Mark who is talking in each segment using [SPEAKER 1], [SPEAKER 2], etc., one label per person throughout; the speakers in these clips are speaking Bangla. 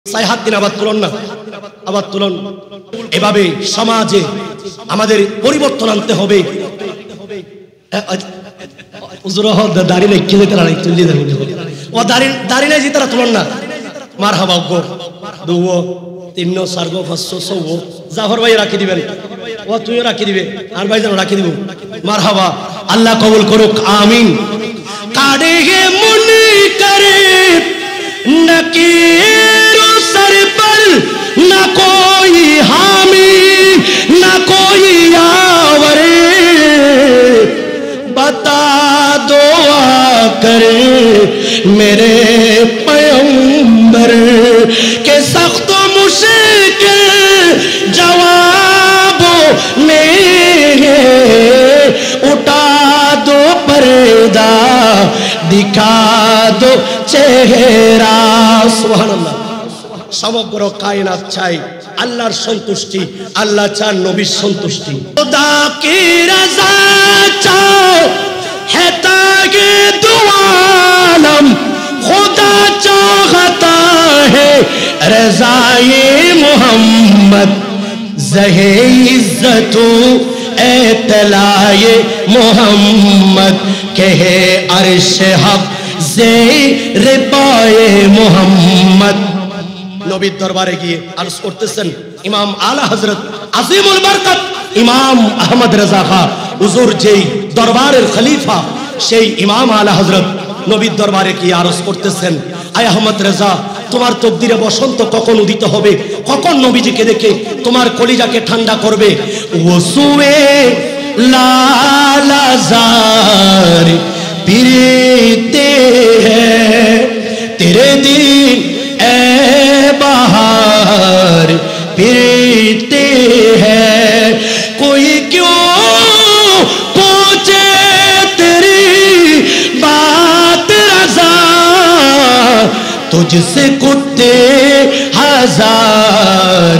[SPEAKER 1] সাই হাত দিন আবার তুলন না, আবার তুলন। এভাবে সমাজে আমাদের পরিবর্তন আনতে হবে। দাঁড়িয়ে কিনে তারা তুলি ও দাঁড়িয়ে যে তারা তুলন না। মার হাবা গো দুও তিন চার গো পাঁচশো সৌ জাফর ভাই রাখি দিবেন, ও তুইও রাখি দিবে, আর ভাই যেন রাখি দিব। মার হাবা, আল্লাহ কবুল করুক, আমিন। কাড়ে গে মুনি করে नकीरो सर पर न कोई हामी न कोई आवरे, बता दो आकर मेरे पैगंबर के सख्त मुश्किल जवाबों में उठा दो पर्दा दिखा दो চেহারা। সুবহানাল্লাহ। সমগ্র কায়নাত চাই আল্লাহর সন্তুষ্টি, আল্লাহ চান নবীর সন্তুষ্টি। খোদা কি রাজা চাও है तागे दो आलम, खुदा चाहता है रज़ाए मोहम्मद, ज़हे इज़्ज़तो एतलाए मोहम्मद, कहे अर्श हक ज़ेरे पाए मोहम्मद। নবীর দরবারে গিয়ে আরজ করতেছেন ইমাম আলা হযরত আজিমুল বরকত ইমাম আহমদ রেজা খাঁ হুজুর, যেই দরবারের খলিফা, সেই ইমাম আলা হযরত নবীর দরবারে গিয়ে আরজ করতেছেন, আয় আহমদ রেজা, তোমার তকদিরে বসন্ত কখন উদিত হবে, কখন নবীজিকে দেখে তোমার কলিজাকে ঠান্ডা করবে। ওসুয়ে লালাজার পিরতে हैं तेरे दिन ए बहार फिरते हैं, कोई क्यों पूछे तेरी बात रज़ा, तुझसे कुत्ते हजार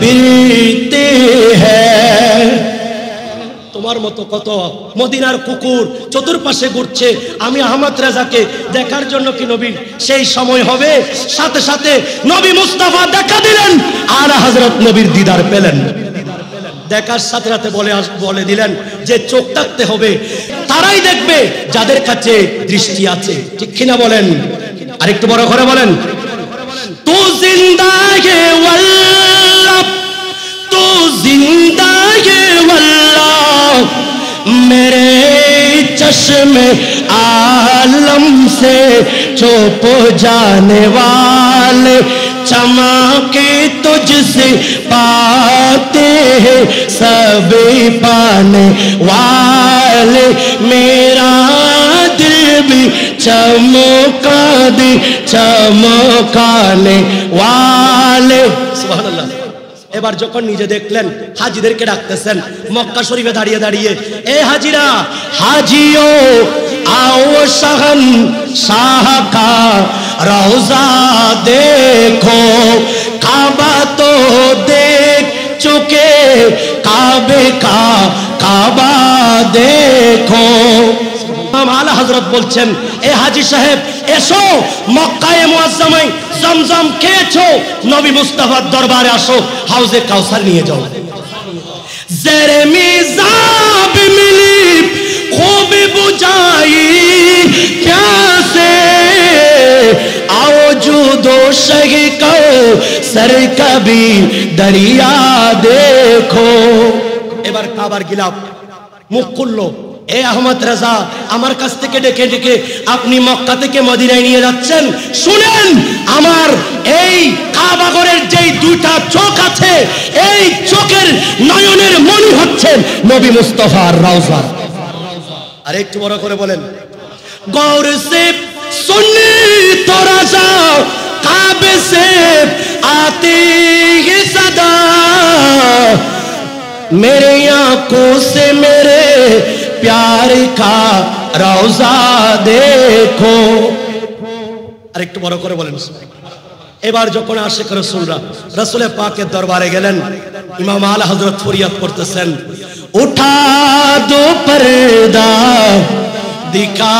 [SPEAKER 1] फिरते हैं। তোমার মতো কত মদিনার কুকুর চতুর্পাশে ঘুরছে, আমি আহমদ রেজাকে দেখার জন্য কি নবীর সেই সময় হবে? সাথে সাথে নবী মুস্তাফা দেখা দিলেন, আর হযরত নবীর দিদার পেলেন। দেখার সাথে সাথে বলে দিলেন যে চোখ থাকতে হবে, তারাই দেখবে যাদের কাছে দৃষ্টি আছে, ঠিক কিনা বলেন? আরেকটু বড় করে বলেন, তু জিন্দা হে ওয়াল্লাহ, তু জিন্দা হে ওয়াল্লাহ, मेरे चश्मे आलम से छुप जाने वाले, चमके तुझसे पाते हैं सभी पाने वाले, मेरा दिल भी चमका दे चमकाने वाले। सुभान अल्लाह। এবার যখন নিজে দেখলেন হাজীদেরকে ডাকতেছেন মক্কা শরীফে দাঁড়িয়ে দাঁড়িয়ে, এ হাজীরা, হাজিও आओ शहन शाह का रोजा देखो, काबा तो देख चुके, काबे का काबा देखो। आला हजरत বলছেন, এ হাজী সাহেব এসো, মক্কায়ে মুআজ্জামায় জমজম খেয়েছো, নবী মুস্তাফার দরবারে আসো, হাউজে কাউসার নিয়ে যাও। জেরে মিজাব মিলি खूब बुझाई प्यासे, आओ जूदो शही को सर कभी दरिया देखो। এবার কাবার গিলাফ মুখ খুললো, এ আহমদ রেজা, আমার কাছ থেকে ডেকে ডেকে আপনি মক্কা থেকে মদিনায় নিয়ে যাচ্ছেন, শুনেন, আমার এই কাবাগরের যেই দুইটা চোখ আছে, এই চোখের নয়নের মনি হচ্ছেন নবী মুস্তাফার রওজা। আর একটু বড় করে বলেন, गौर से सुनी तो रज़ा काबे से आती है सदा, मेरे आंखों से मेरे प्यार का रौजा देखो। আর একটু বড় করে বলেন। এবার যখন আশিক রাসূলরা রাসূলে পাকের দরবারে গেলেন, ইমাম আলা হযরত ফরিয়াদ করতেছেন, उठा दो पर्दा दिखा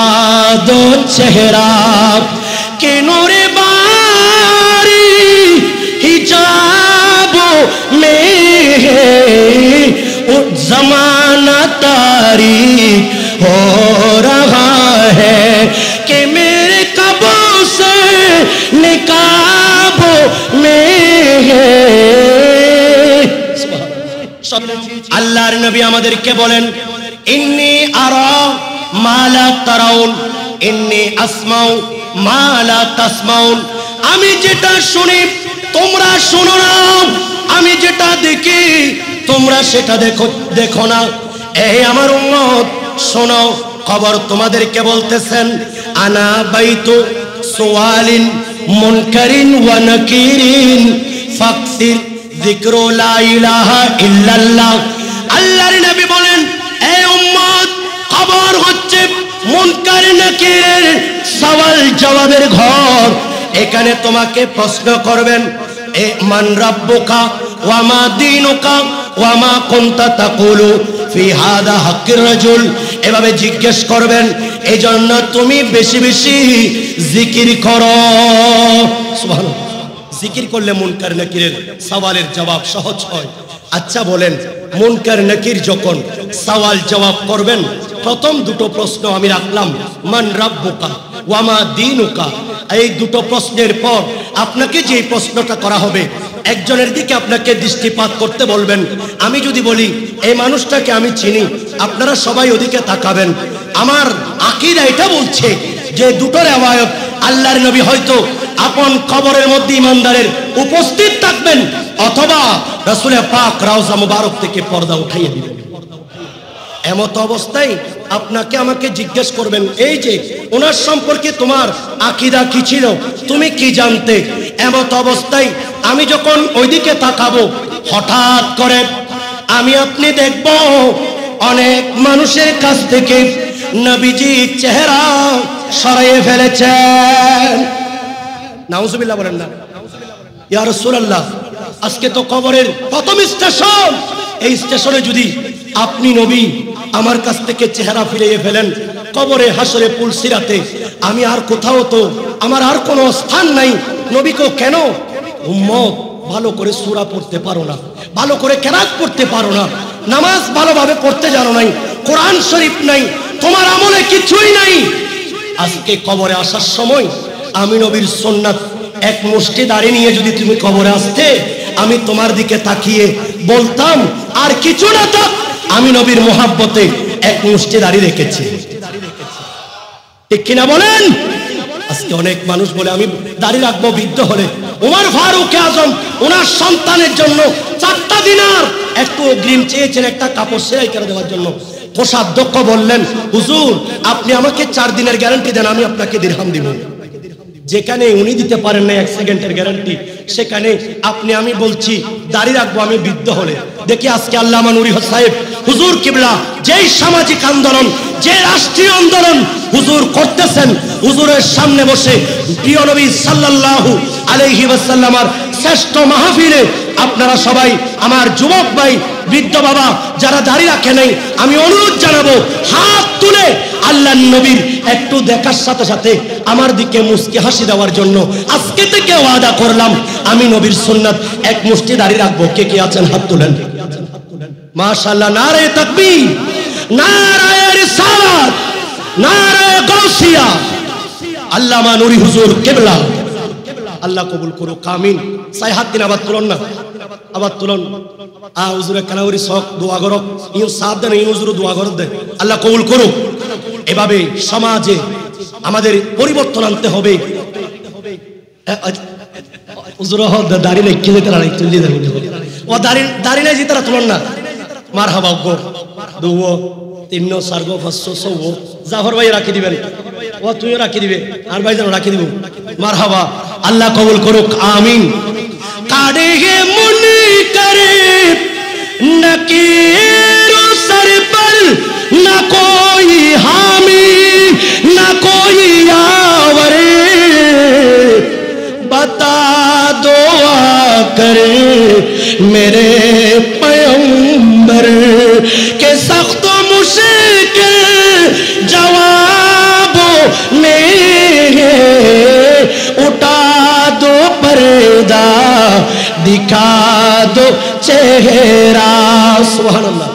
[SPEAKER 1] दो चेहरा के नूरे बारी जमाना तारीख हो रहा है कि मेरे कबों से निकाबों में है। আল্লাহর নবী আমাদেরকে বলেন ইন্নী আরা মা লা তারাউন ইন্নী আসমাউ মা লা তাসমাউন, আমি যেটা শুনি তোমরা শোনো না, আমি যেটা দেখি তোমরা সেটা দেখো না। এই আমার উম্মত শোনো, খবর তোমাদেরকে বলতেছেন আনা বাইতু সুওয়ালিন মুনকারিন ওয়া নাকিরিন ফাকসির যিকরু লা ইলাহা ইল্লাল্লাহ। আল্লাহর নবী বলেন এই উম্মত খবর হচ্ছে মুনকার নাকিরের সওয়াল জবাবের ঘর। এখানে তোমাকে প্রশ্ন করবেন এ মান রাব্বুকা ওয়া মা দীনুকা ওয়া মা কুনতা তাকুলু ফি হাদা হাক্কির রাজুল, এভাবে জিজ্ঞেস করবেন। এজন্য তুমি বেশি বেশি জিকির করো। সুবহানাল্লাহ। জিকির করলে মুনকার নাকিরের সওয়ালের জবাব সহজ হয়। আচ্ছা বলেন, মুনকার নাকির যখন সওয়াল জবাব করবেন, প্রথম দুটো প্রশ্ন আমি রাখলাম মান রাব্বুকা ওয়া মা দীনুকা। এই দুটো প্রশ্নের পর আপনাকে যে প্রশ্নটা করা হবে, একজনের দিকে আপনাকে দৃষ্টিপাত করতে বলবেন। আমি যদি বলি এই মানুষটাকে আমি চিনি, আপনারা সবাই ওদিকে তাকাবেন। আমার আকীদা এটা বলছে যে দুটো রিওয়ায়াত আল্লাহর নবী হয়তো আপন কবরের মধ্যে ইমানদারের উপস্থিত থাকবেন, অথবা রাসূল পাক রওজা মুবারক থেকে পর্দা উঠাইয়ে দিবেন। এমত অবস্থায় আপনাকে আমাকে জিজ্ঞেস করবেন এই যে ওনার সম্পর্কে তোমার আকীদা কি ছিল, তুমি কি জানতে। এমত অবস্থায় আমি যখন ওইদিকে তাকাবো, হঠাৎ করে আমি আপনি দেখব অনেক মানুষের কাছ থেকে নবীজির চেহারা সরাইয়ে ফেলেছেন। নাউজুবিল্লাহ বলেন না। ইয়া রাসূলুল্লাহ, আজকে তো কবরের প্রথম স্টেশন, এই স্টেশনে যদি আপনি নবী আমার কাছ থেকে চেহারা ফিরিয়ে ফেলেন, কবরে হাসরে পুলসিরাতে আমি আর কোথাও তো আমার আর কোনো স্থান নাই। নবীকে কেন উম্মত ভালো করে সূরা পড়তে পারো না, ভালো করে কেরাত পড়তে পারো না, নামাজ ভালোভাবে পড়তে জানো নাই, কোরআন শরীফ নাই, তোমার আমলে কিছুই নাই। আজকে কবরে আসার সময় আমি নবীর সুন্নাত এক মুষ্টি দাড়ি নিয়ে যদি তুমি কবরে আসতে, আমি তোমার দিকে তাকিয়ে বলতাম আর কিছু না থাক, আমি নবীর মোহাব্বতে এক মুষ্টি দাড়ি রেখেছি। ঠিক কিনা বলেন? আজকে অনেক মানুষ বলে আমি দাড়ি রাখবো বৃদ্ধ হলে। ওমর ফারুক আজম ওনার সন্তানের জন্য 4টা দিনার একটু অগ্রিম চেয়েছেন একটা কাপড় সেলাই করে দেওয়ার জন্য। কোষাধ্যক্ষ বললেন হুজুর আপনি আমাকে 4 দিনের গ্যারান্টি দেন, আমি আপনাকে দিরহাম দিব। যেখানে উনি দিতে পারেন না 1 সেকেন্ডের গ্যারান্টি, সেখানে আপনি আমি বলছি দাড়ি রাখবো আমি বৃদ্ধ হলে। দেখি আজকে আল্লামা নুরি সাহেব হুজুর কিবলা যেই সামাজিক আন্দোলন, যে রাষ্ট্রীয় আন্দোলন হুজুর করতেছেন, হুজুরের সামনে বসে প্রিয় নবী সাল্লাল্লাহু আলাইহি ওয়াসাল্লামের শ্রেষ্ঠ মাহফিলে আপনারা সবাই আমার যুবক ভাই বৃদ্ধ বাবা যারা দাড়ি রাখে নাই, আমি অনুরোধ জানাবো হাত তুলে আল্লাহর নবীর একটু দেখার সাথে সাথে আমার দিকে মুস্কি হাসি দেওয়ার জন্য আজকে থেকে ওয়াদা করলাম আমি নবীর সুন্নাত এক মুষ্টি দাড়ি রাখবো। কে কে আছেন হাত তুলেন। মাশাআল্লাহ, নারে তাকবীর, নারে রিসালাত, নারে গাউসিয়া। আল্লামা নুরি হুজুর কিবলা আল্লাহ কবুল করুক, আমিন। সাই হাত দিন, আবার তুলন না, আবার তুলন। হুজুরে কানাউরি সক দোয়া করক, ইউ সাথ দেন, ইউ হুজুর দোয়া করক দে, আল্লাহ কবুল করুক। এভাবে সমাজে আমাদের পরিবর্তন আনতে হবে। হুজুর দাড়ি লেখি যেতে না তুলি দেন, ও দাড়ি নাই যেতে তুলন না। মারহাবা গো দুও 3 4 500 100 জাফর ভাই রাখি দিবেন, ও তুইও রাখি দিবে, আর ভাই যেন রাখি দিব। মারহাবা, আল্লাহ কবুল করুক, আমিন। কাড়ে হে মুনি করে নকির সর पर न कोई हामी न कोई आवरे, बता दो करे मेरे पैगंबर के सख्त मुश्किल जवाबों में उठा दो पर्दा दिखा दो चेहरा। सुभान अल्लाह।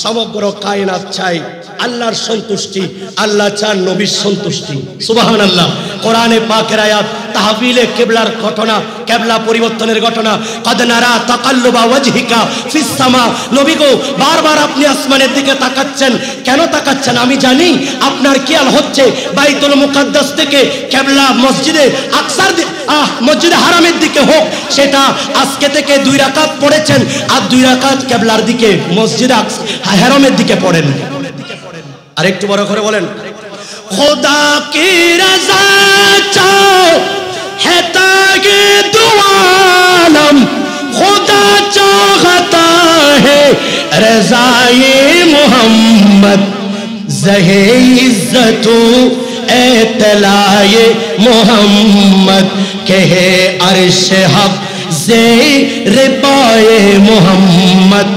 [SPEAKER 1] সমগ্র কায়নাত চাই আল্লাহর সন্তুষ্টি, আল্লাহ চান নবীর সন্তুষ্টি। সুবহানাল্লাহ। কোরআনে পাকের আয়াত, তাহবিলে কিবলার ঘটনা, কিবলা পরিবর্তনের ঘটনা। কদ নারা তাকাল্লুবা ওয়াজহিকা ফিস সামা, নবী গো বারবার আপনি আসমানের দিকে তাকাচ্ছেন, কেন তাকাচ্ছেন? আমি জানি আপনার খেয়াল হচ্ছে বাইতুল মুকাদ্দাস থেকে কিবলা মসজিদে আকসার মসজিদে হারামের দিকে হোক, সেটা আজকে থেকে 2 রাকাত পড়েছেন আর 2 রাকাত কিবলার দিকে মসজিদে হারামের দিকে পড়েন। আরেকটু বড় করে বলেন, খোদা কি রাজা চাও है तागे दुआलम, खुदा चाहता है रज़ाए मोहम्मद, ज़हे इज़्ज़तु एतलाए मोहम्मद, कहे अर्श हक ज़ेर पाए मोहम्मद।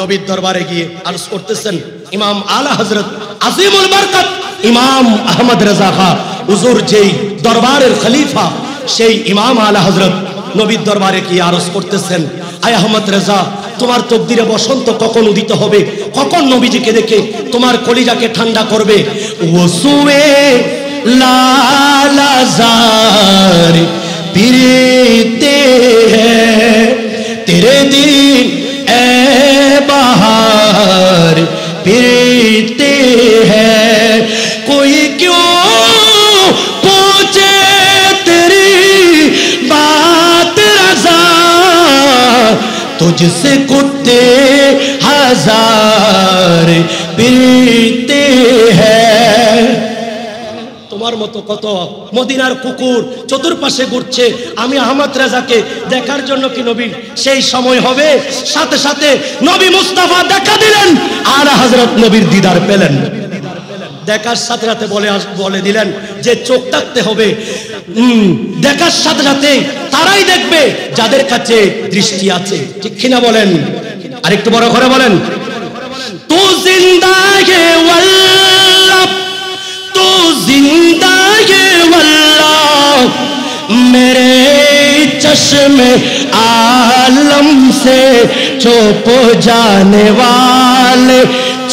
[SPEAKER 1] নবীর দরবারে গিয়ে আরজ করতেছেন ইমাম আলা হযরত আজিমুল বরকত ইমাম আহমদ রাজা খাঁ হুজুর, যেই দরবারের খলিফা, সেই ইমাম আলা হযরত নবীর দরবারে গিয়ে আরজ করতেছেন, আয় আহমদ রাজা, তোমার তকদিরে বসন্ত কখন উদিত হবে, কখন নবীজিকে দেখে তোমার কলিজাকে ঠান্ডা করবে। ওসুয়ে লালাজার পিরতে হ্যায় তেরে দিন ए बहार फिरते हैं, कोई क्यों पूछे तेरी बात रज़ा, तुझसे कुत्ते हजार फिरते हैं। তোমার মতো কত মদিনার কুকুর চতুর্পাশে ঘুরছে, আমি আহমদ রাজাকে দেখার জন্য কি নবীর সেই সময় হবে? সাথে সাথে নবী মুস্তাফা দেখা দিলেন, আলা হযরত নবীর দিদার পেলেন। দেখার সাথে সাথে বলে দিলেন যে চোখ থাকতে হবে, দেখার সাথে সাথে তারাই দেখবে যাদের কাছে দৃষ্টি আছে, ঠিক কিনা বলেন? আরেকটু বড় করে বলেন, তু জিন্দা হে ওয়াল্লাহ, तू जिंदा ये वल्लाह, मेरे चश्मे आलम से छुप जाने वाले,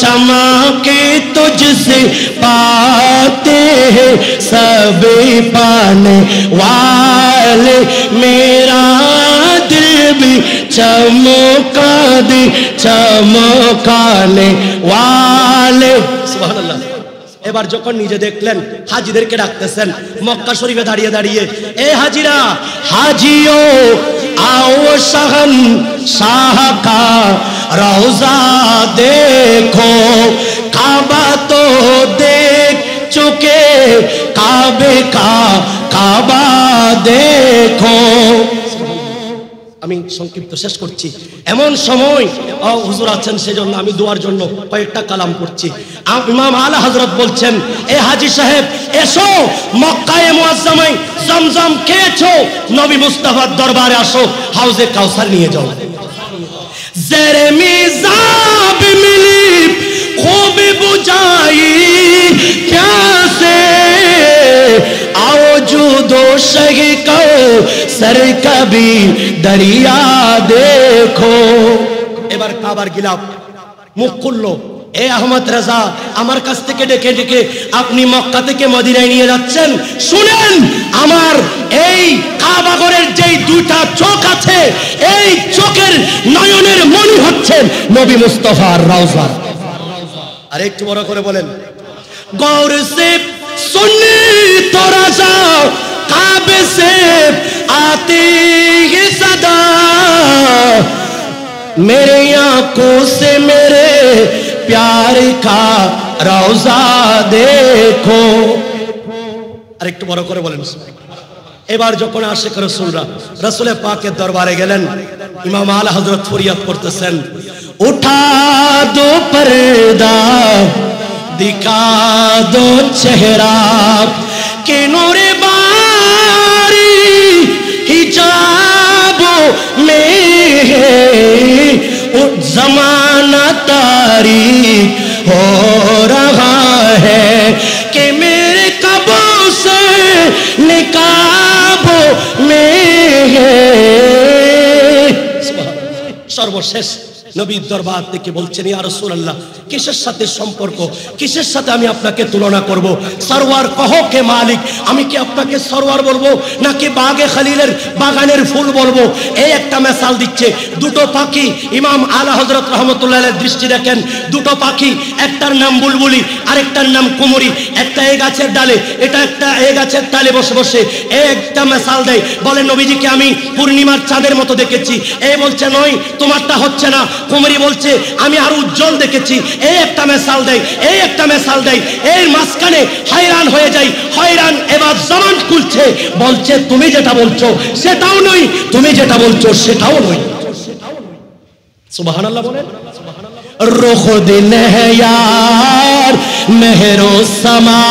[SPEAKER 1] चमके तुझसे पाते हैं सभी पाने वाले, मेरा दिल भी चमका दे चमकाने वाले। सुभान अल्लाह। এবার যখন নিজে দেখলেন হাজীদেরকে ডাকতেছেন মক্কা শরীফে দাঁড়িয়ে দাঁড়িয়ে, এ হাজীরা, হাজিও आओ शहन शाह का रौजा देखो, काबा तो देख चुके, काबे का काबा देखो। আমি সংক্ষিপ্ত শেষ করছি। এমন সময় হুজুর আছেন, সেজন্য আমি দোয়ার জন্য কয়েকটা কালাম করছি। ইমাম আলা হযরত বলছেন, এ হাজী সাহেব এসো, মক্কায়ে মুআজ্জামায় জমজম খেয়েছো, নবী মুস্তাফার দরবারে আসো, হাউজে কাউসার নিয়ে যাও। জেরে মিজাব মিলি খুব বুঝাই প্যাসে, आओ जूदो शही कहो सर कभी दरिया देखो। এবার কাবার গিলাফ মুখ খুললো, এ আহমদ রাজা, আমার কাছ থেকে ডেকে ডেকে আপনি মক্কা থেকে মদিনায় নিয়ে যাচ্ছেন, শুনেন আমার এই কাবাগরের যেই 2টা চোখ আছে, এই চোখের নয়নের মনি হচ্ছেন নবী মুস্তাফার রওজা। আর একটু বড় করে বলেন, গৌর সে सुन्नी तो रज़ा काबे से आती है सदा, मेरे आंखों से मेरे प्यार का रौजा देखो। আর একটু বড় করে বলেন। এবার যখন আশিক রাসূলরা রাসূলে পাকের দরবারে গেলেন, ইমাম আলা হযরত ফরিয়াদ করতেছেন, উঠা দো পর্দা दिखा दो चेहरा के नूरे बारी हिजाबों में जमाना तारीख हो रहा है कि मेरे कबों से निकाबों में सर्वशेष নবীর দরবার থেকে বলছেন, ইয়া রাসূলুল্লাহ, কিসের সাথে সম্পর্ক, কিসের সাথে আমি আপনাকে তুলনা করব? সরওয়ার কহো কে মালিক, আমি কি আপনাকে সরওয়ার বলবো নাকি বাগে খলিলের বাগানের ফুল বলবো? এই একটা মিসাল দিচ্ছে। দুটো পাখি, ইমাম আলা হযরত রাহমাতুল্লাহ আলাইহির দৃষ্টি দেখেন, দুটো পাখি, একটার নাম বুলবুলি আরেকটার নাম কুমুরি। একটা এই গাছের ডালে, এটা একটা এই গাছের ডালে বসে বসে একটা মিসাল দেয়, বলে নবীজিকে আমি পূর্ণিমার চাঁদের মতো দেখেছি। এই বলছে নয়, তোমারটা হচ্ছে না। কুমুরি বলছে আমি আরো উজ্জ্বল দেখেছি। এই একটা মিসাল দেয়, এই একটা মিসাল দেয়। এর মাঝখানে হয়রান হয়ে যায়। হয়রান এবার জবান খুলছে, বলছে তুমি যেটা বলছো সেটাও নয়, তুমি যেটা বলছো সেটাও নয়। সুবহানাল্লাহ বলেন। रुख दिन है यार मेहरो समा,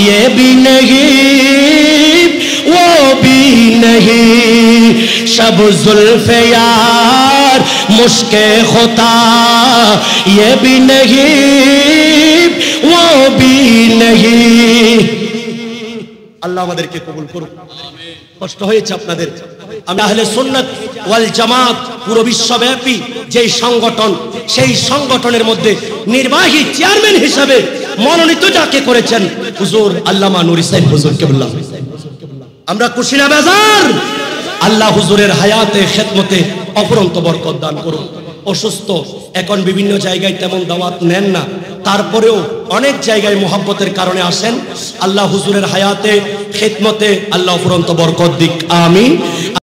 [SPEAKER 1] ये भी नहीं वो भी नहीं, शब जुल्फ़े यार मुश्के खुता, ये भी नहीं वो भी नहीं। আল্লাহ আমাদেরকে কবুল করুন। কষ্ট হয়েছে আপনাদের। আমরা আহলে সুন্নাত ওয়াল জামাত পুরো বিশ্বব্যাপী যে সংগঠন, সেই সংগঠনের মধ্যে নির্বাহী চেয়ারম্যান হিসেবে মনোনীত যাকে করেছেন হুজুর আল্লামা নুরি সাহেব হুজুর কেবলা। আমরা খুশি না বেজার? আল্লাহ হুজুরের হায়াতে খেদমতে অফুরন্ত বরকত দান করুন। অসুস্থ, এখন বিভিন্ন জায়গায় তেমন দাওয়াত নেন না, তারপরেও অনেক জায়গায় মোহাব্বতের কারণে আসেন। আল্লাহ হুজুরের হায়াতে খেদমতে আল্লাহ অফুরন্ত বরকত দিক, আমিন।